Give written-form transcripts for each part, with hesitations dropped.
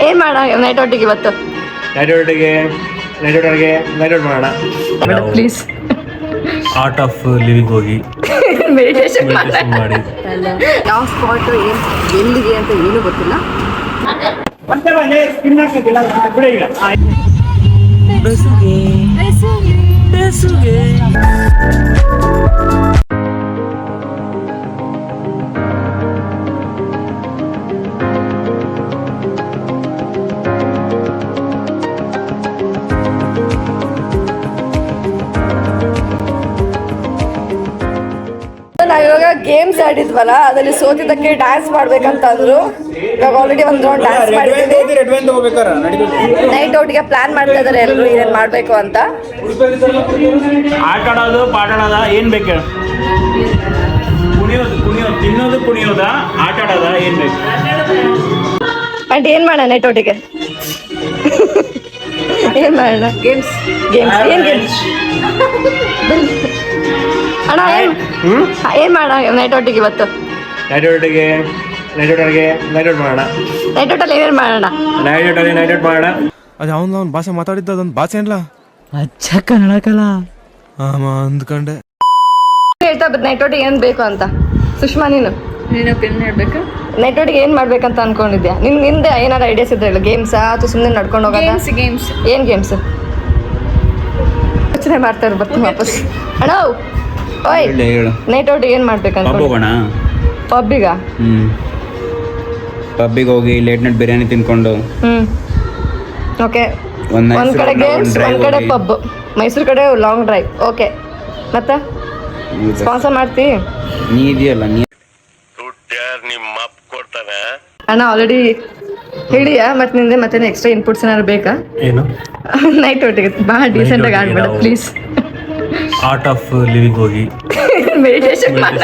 ಏನ್ ಮಾಡ ನೈಟ್ ಔಟಿಗೆ ಇವತ್ತು? ನೈಟ್ ಔಟ್ ಮಾಡೋಣ ಪ್ಲೀಸ್. ಆರ್ಟ್ ಆಫ್ ಲಿವಿಂಗ್ ಹೋಗಿ ಮೆಡಿಟೇಷನ್ ಮಾಡಿ. ಯಾವ ಸ್ಪಾಟ್ ಏನ್ ಎಲ್ಲಿಗೆ ಅಂತ ಏನು ಗೊತ್ತಿಲ್ಲ. ನಾವಿವಾಗ ಗೇಮ್ಸ್ ಆಡಿದ್ವಲ್ಲ, ಅದರಲ್ಲಿ ಸೋತಿದ್ದಕ್ಕೆ ಡ್ಯಾನ್ಸ್ ಮಾಡ್ಬೇಕಂತ ಅಂದ್ರು. ಇವಾಗ ಆಲ್ರೆಡಿ ಒಂದು ರೌಂಡ್ ಡ್ಯಾನ್ಸ್ ಮಾಡಿದ್ದೀವಿ. ನೈಟ್ ಔಟ್ಗೆ ಪ್ಲಾನ್ ಮಾಡ್ತಾ ಇದಾರೆ ಎಲ್ಲರೂ ಏನೇನು ಮಾಡಬೇಕು ಅಂತ. ಆಟ ಆಡೋದು ಪಾಠ ಆಡೋದ ಏನ್ ಬೇಕು? ತಿನ್ನೋದು ಕುಣಿಯೋದ ಆಟ ಆಡೋದ ಏನ್ ಬೇಕು? ಅಂಡ್ ಏನ್ ಮಾಡೋಣ ನೈಟ್ ಔಟಿಗೆ? ಏನ್ ಮಾಡೋಣ? ಗೇಮ್ಸ್ ಏನ್ ಗೇಮ್ಸ್ ಅಣ್ಣ? ಏನ್ ಮಾಡೋಣ ನೈಟ್ ಔಟಿಗೆ ಇವತ್ತು? ನೈಟ್ ಔಟ್ ಮಾಡೋಣ. ನೈಟ್ ಔಟಲ್ಲಿ ಏನೇನು ಮಾಡೋಣ? ನೈಟ್ ಔಟ್ ಮಾಡೋಣ. ಅದು ಅವನ ಭಾಷೆ ಮಾತಾಡಿದ್ದ ಅದೊಂದು ಭಾಷೆ ಅಲ್ಲ, ಅಚ್ಚ ಕನ್ನಡಕಲ್ಲ ಅಂದ್ಕೊಂಡೆ. ಹೇಳ್ತಾ ನೈಟ್ ಔಟಿಗೆ ಏನ್ ಬೇಕು ಅಂತ. ಸುಷ್ಮಾ ನೀನು ಹೇಳ್ಬೇಕು. ನೈಟ್ ಔಟಿಗೆ ಏನ್ ಮಾಡ್ಬೇಕಂತ ಅನ್ಕೊಂಡಿದ್ಯಾ? ನಿಂದೆ ಏನಾದ್ರು ಐಡಿಯಾಸ್ ಇದ್ರೆ ಹೇಳು. ಗೇಮ್ಸಾ ಅಥವಾ ಸುಮ್ಮನೆ ನಡ್ಕೊಂಡು ಹೋಗೋದ? ಗೇಮ್ಸ್ ಏನ್ ಗೇಮ್ಸ್ ಯೋಚನೆ ಮಾಡ್ತಾ ಇರ್ಬೇಕು ವಾಪಸ್. ಅಣ್ಣ ಓಯ್, ನೈಟ್ ಔಟಿಗೆ ಏನ್ ಮಾಡ್ಬೇಕಂತ? ಪಬ್ಬಿಗ? ಪಬ್ಬಿಗೆ ಹೋಗಿ ಲೇಟ್ ನೈಟ್ ಬಿರಿಯಾನಿ ತಿನ್ಕೊಂಡು. ಓಕೆ, ಒಂದ್ ಕಡೆ ಗೇಮ್ಸ್, ಒಂದ್ ಕಡೆ ಪಬ್. ಮೈಸೂರು ಕಡೆ ಲಾಂಗ್ ಡ್ರೈವ್. ಓಕೆ, ಮತ್ತೆ ಸ್ಪಾನ್ಸರ್ ಮಾಡ್ತಿ? ನೀ ಇದೆಯಲ್ಲ, ನೀ ಅಣ್ಣ ಆಲ್ರೆಡಿ ಹೇಳಿಯಾ? ಮತ್ತೆ ನಿಂದೆ ಮತ್ತೆ ಎಕ್ಸ್ಟ್ರಾ ಇನ್ಪುಟ್ಸ್ ಏನಾದ್ರು ಬೇಕಾ? ಏನು? ನೈಟ್ ಔಟಿಗೆ ಬಹಳ ಡೀಸೆಂಟ್ ಆಗಿ ಆಡ್ಬೇಡ ಪ್ಲೀಸ್. ಆರ್ಟ್ ಆಫ್ ಲಿವಿಂಗ್ ಹೋಗಿ ಮೆಡಿಟೇಷನ್ ಮಾಡಿ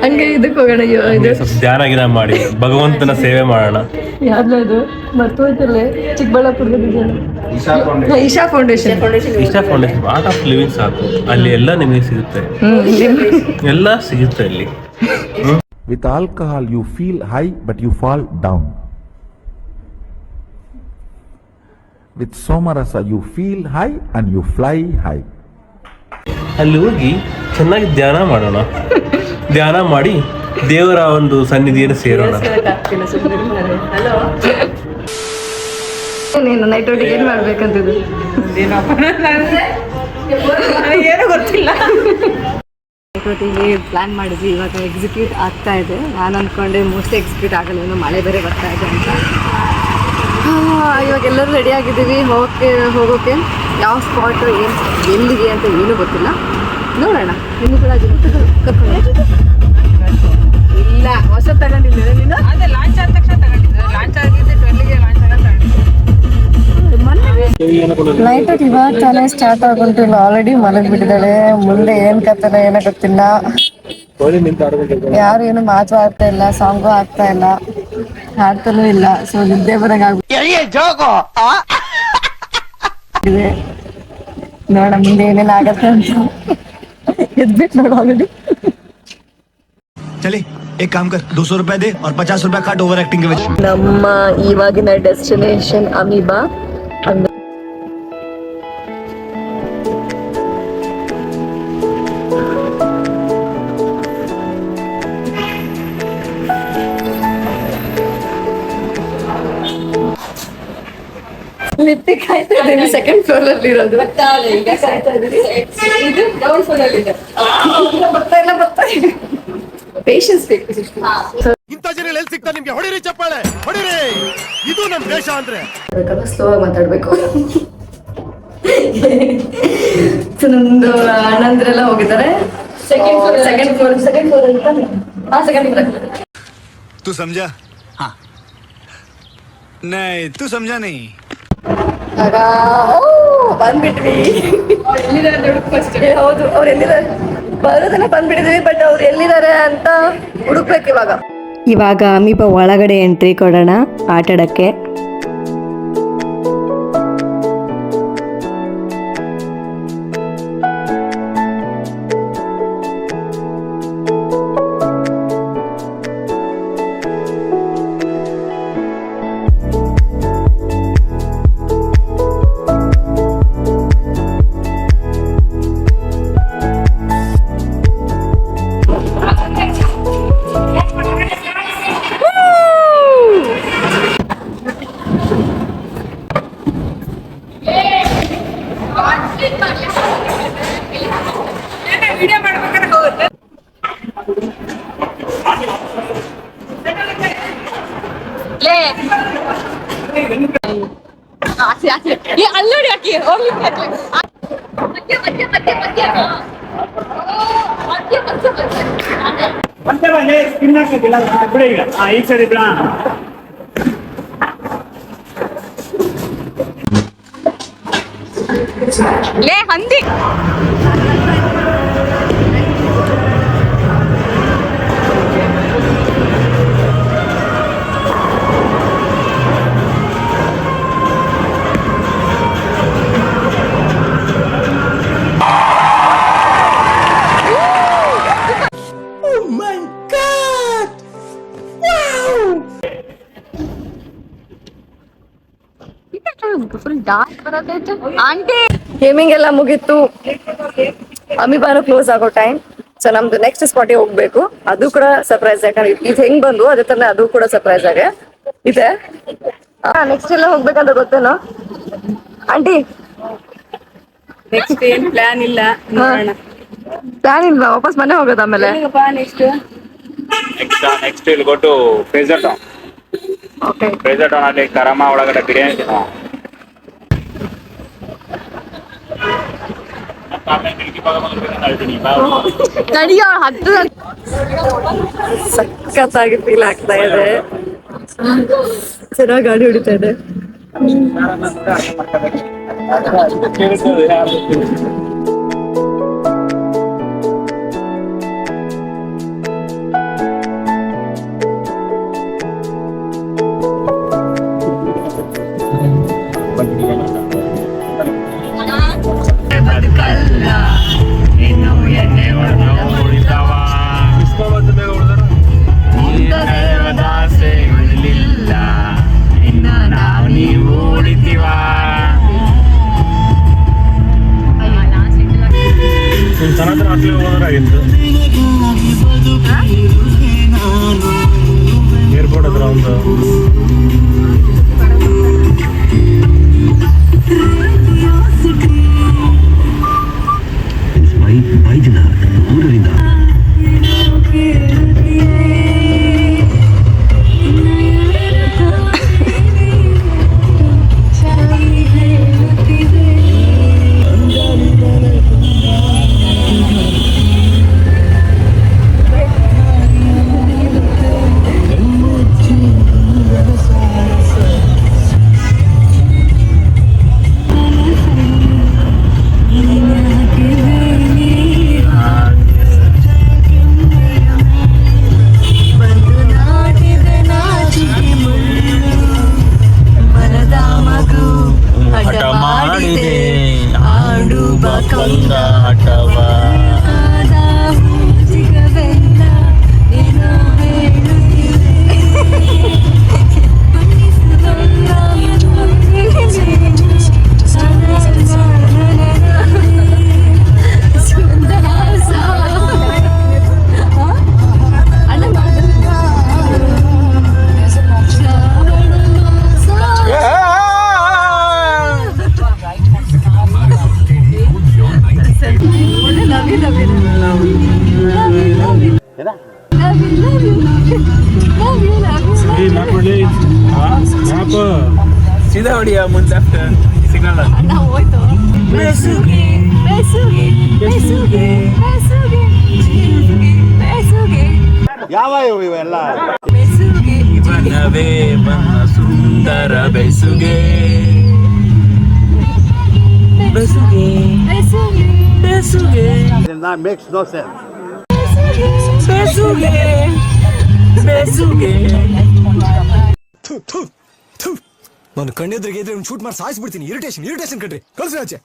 ಹಂಗೆ ಇದಕ್ಕೆ ಹೋಗೋಣ. ಸ್ವಲ್ಪ ಧ್ಯಾನ ಗಿನ ಮಾಡಿ ಭಗವಂತನ ಸೇವೆ ಮಾಡೋಣ. ಯಾವ್ದು ಮರ್ತೋಯ್ತಲ್ಲೇ? ಚಿಕ್ಕಬಳ್ಳಾಪುರದಲ್ಲಿ Isha foundation. Art of living ಸಾಕು, ಅಲ್ಲಿ ಎಲ್ಲ ನಿಮಗೆ ಸಿಗುತ್ತೆ, ಎಲ್ಲ ಸಿಗುತ್ತೆ ಅಲ್ಲಿ. With alcohol you feel high but you fall down. With somarasa you feel high and you fly high. ಅಲ್ಲಿ ಹೋಗಿ ಚೆನ್ನಾಗಿ ಧ್ಯಾನ ಮಾಡೋಣ. ಧ್ಯಾನ ಮಾಡಿ ದೇವರ ಒಂದು ಸನ್ನಿಧಿಯನ್ನು ಸೇರೋಣ. ನೀನು ನೈಟ್ ಔಟಿಗೆ ಏನ್ ಮಾಡ್ಬೇಕಂತಿದ್ದು? ಏನೂ ಗೊತ್ತಿಲ್ಲ. ನೈಟ್ ಔಟಿಗೆ ಪ್ಲಾನ್ ಮಾಡಿದ್ವಿ, ಇವಾಗ ಎಕ್ಸಿಕ್ಯೂಟ್ ಆಗ್ತಾ ಇದೆ. ನಾನು ಅಂದ್ಕೊಂಡೆ ಮೋಸ್ಟ್ಲಿ ಎಕ್ಸಿಕ್ಯೂಟ್ ಆಗಲ್ಲ, ಏನೋ ಮಳೆ ಬೇರೆ ಬರ್ತಾ ಇದೆ ಅಂತ. ಇವಾಗ ಎಲ್ಲರೂ ರೆಡಿ ಆಗಿದ್ದೀವಿ ಹೋಗೋಕೆ. ಯಾವ ಸ್ಪಾಟ್ ಏನು ಎಲ್ಲಿಗೆ ಅಂತ ಏನೂ ಗೊತ್ತಿಲ್ಲ. ನೋಡೋಣ. ನಿನ್ನ ಕೂಡ ಕರ್ಕೊಂಡು ಇಲ್ಲ, ಹೊಸ ತಗೊಂಡಿದ್ದೀರ ನೀನು? ಅದೇ ಲಾಂಚ್ ಆದ ತಕ್ಷಣ ತಗೊಂಡಿದ್ದೆ. ಲಾಂಚ್ ಆಗಿದ್ದೆ 12ಗೆ ಲಾಂಚ್ ಆಗ ನೈಟ್ ಔಟ್ ಇವಾಗ ತಾನೇ ಸ್ಟಾರ್ಟ್ ಆಗುಂಟು. ಆಲ್ರೆಡಿ ಮಲಗಿಬಿಟ್ಟಿದ್ದಾಳೆ. ಮುಂದೆ ಏನ್ ಕತ್ತಲ್ಲ ಏನೋ ಗೊತ್ತಿಲ್ಲ. ಯಾರು ಏನು ಮಾತು ಆಗ್ತಾ ಇಲ್ಲ, ಸಾಂಗು ಆಗ್ತಾ ಇಲ್ಲ, ಹಾಡ್ತಾನೂ ಇಲ್ಲ. ಸೊ ನಿದ್ದೆ ಬರಂಗ ನೋಡ ಮುಂದೆ ಏನೇನು ಆಗತ್ತೆ ಅಂತ. ಎದ್ಬಿಟ್ಟು ನೋಡ ಆಲ್ರೆಡಿ. चले एक काम कर 200 रुपए दे और 50 रुपए काट ओवर एक्टिंग के वजह। ನಮ್ಮ ಇವಾಗಿನ ಡೆಸ್ಟಿನೇಷನ್ ಅಮೀಬಾ. ನಿತ್ಯ ಕಾಯ್ತಾ ಇದ್ದೀನಿ. ಸೆಕೆಂಡ್ ಫ್ಲೋರ್ ಅಲ್ಲಿ ಇರೋದು. ಬರ್ತಾ ಇಲ್ಲ. ಪೇಷನ್ಸ್ ಬೇಕು. ಇಂಥ ಜನ ಎಲ್ಲಿ ಸಿಗ್ತಾರೆ ನಿಮ್ಗೆ? ಹೊಡಿರಿ ಚಪ್ಪಾಳೆ, ಹೊಡಿರಿ. ಇದು ನಮ್ಮ ದೇಶ ಅಂದ್ರೆ. ಸ್ಲೋ ಆಗಿ ಮಾತಾಡ್ಬೇಕು. ನಮ್ದು ಅಣ್ಣಂದ್ರೆಲ್ಲ ಹೋಗಿದ್ದಾರೆ ಸೆಕೆಂಡ್ ಫ್ಲೋರ್ ಅಂತ. ಸೆಕೆಂಡ್ ಫ್ಲೋರ್ तू समझा? हाँ नहीं तू समझा नहीं. ಬಂದ್ಬಿಟ್ವಿ. ಹೌದು, ಅವ್ರು ಎಲ್ಲಿದ್ದಾರೆ? ಬರೋದನ್ನ ಬಂದ್ಬಿಟ್ಟಿದ್ವಿ, ಬಟ್ ಅವ್ರು ಎಲ್ಲಿದ್ದಾರೆ ಅಂತ ಹುಡುಕ್ಬೇಕು ಇವಾಗ. ಇವಾಗ ಅಮೀಬಾ ಒಳಗಡೆ ಎಂಟ್ರಿ ಕೊಡೋಣ ಆಟಾಡಕ್ಕೆ. ಲೇ ಆಚೆ ಆಚೆ ಏ ಅಲ್ಲೋಡಿ ಹಾಕಿ ಹೋಗ್ಲಿಕ್ಕೆ ಮಧ್ಯ ಮಧ್ಯ ಮಧ್ಯ ಮಧ್ಯ ಮಧ್ಯ ಮತ್ತೆ ಬಂದೆ ತಿನ್ನಕ್ಕಿಲ್ಲ ಬಿಡ ಈಗ ಈಗ ಸರಿ ಬಿಡ ಲೇ ಹಂದಿ ಫುಲ್ ಡಾರ್ಕ್ ಬರತೈತೆ ಆಂಟಿ ಗೇಮಿಂಗ್ ಎಲ್ಲ ಮುಗೀತು ಅಮಿಬಾನು ಕ್ಲೋಸ್ ಆಗೋ ಟೈಮ್ ಸೊ ನಮ್ದು ನೆಕ್ಸ್ಟ್ ಸ್ಪಾಟಿಗೆ ಹೋಗ್ಬೇಕು ಅದು ಕೂಡ ಸರ್ಪ್ರೈಸ್ ಯಾಕಂದ್ರೆ ಇದು ಹೆಂಗ್ ಬಂದು ಅದೇ ತರ ಅದು ಕೂಡ ಸರ್ಪ್ರೈಸ್ ಆಗಿ ಇದೆ ನೆಕ್ಸ್ಟ್ ಎಲ್ಲ ಹೋಗ್ಬೇಕಂತ ಗೊತ್ತೇನೋ ಆಂಟಿ ನೆಕ್ಸ್ಟ್ ಏನ್ ಪ್ಲಾನ್ ಇಲ್ಲ ನೋಡೋಣ ಪ್ಲಾನ್ ಇಲ್ವಾ ವಾಪಸ್ ಮನೆ ಹೋಗೋದು ಆಮೇಲೆ ನೆಕ್ಸ್ಟ್ ನೆಕ್ಸ್ಟ್ ಇಲ್ಲಿ ಕೊಟ್ಟು Frazer town okay Frazer town ಅಲ್ಲಿ ಕರಮ ಒಳಗಡೆ ಬಿರಿಯಾನಿ ತಿನ್ನೋ ನಡಿಯೋ ಹತ್ತು ಸಖತ್ತಾಗಿ ಫೀಲ್ ಆಗ್ತಾ ಇದೆ ಚೆನ್ನಾಗಿ ಗಾಡಿ ಹೊಡಿತಾ ಇದೆ ಸನಾತನ ಹಾಸ್ಟೆಲ್ ಹೋಗೋದ್ರಾಗಿತ್ತು ಏರ್ಪೋರ್ಟ್ ಹತ್ರ ಒಂದು ಸೀದಾ ಹೊಡಿಯ ಮುಂದೆ ಸಿಗ್ನಲ್ ಯಾವ ಇವೆಲ್ಲ ಬನವೇ ಬನ ಸುಂದರ ಬೆಸುಗೆ ಬೆಸುಗೆ ಬೆಸುಗೆ ಮೇಕ್ಸ್ ನೋ ಸೆನ್ಸ್ ಬೆಸುಗೆ ಬೆಸುಗೆ ನಾನು ಕಣ್ಣೆದ್ರಿಗೆ ಇದ್ರೆ ಶೂಟ್ ಮಾಡಿ ಸಾಯಿಸ್ಬಿಡ್ತೀನಿ ಇರಿಟೇಷನ್ ಕಣ್ರಿ ಕಳ್ಸಿ ಆಚೆ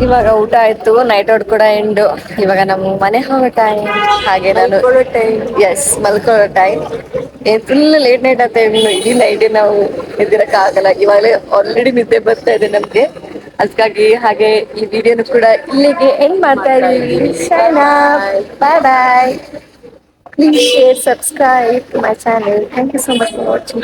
ಇವಾಗ ಊಟ ಆಯ್ತು, ನೈಟ್ ಔಟ್ ಕೂಡ ಎಂಡು. ಇವಾಗ ನಮ್ಮ ಮನೆ ಹೋಗೋ ಟೈಮ್, ಹಾಗೆ ನಾನು ಎಸ್ ಮಲ್ಕೊಳ್ಳೋ ಟೈಮ್. ಫುಲ್ ಲೇಟ್ ನೈಟ್ ಆಗ್ತಾ ಇನ್ನು ಇಡೀ ನೈಟ್ ನಾವು ಎದ್ದಿರಕ್ಕಾಗಲ್ಲ. ಇವಾಗಲೇ ಆಲ್ರೆಡಿ ನಿದ್ದೆ ಬರ್ತಾ ಇದೆ ನಮ್ಗೆ. ಅದಕ್ಕಾಗಿ ಹಾಗೆ ಈ ವಿಡಿಯೋನು ಕೂಡ ಇಲ್ಲಿಗೆ ಎಂಡ್ ಮಾಡ್ತಾ ಇದೀವಿ. ಬಾಯ್ ಬಾಯ್. Please share, subscribe to my channel. Thank you so much for watching.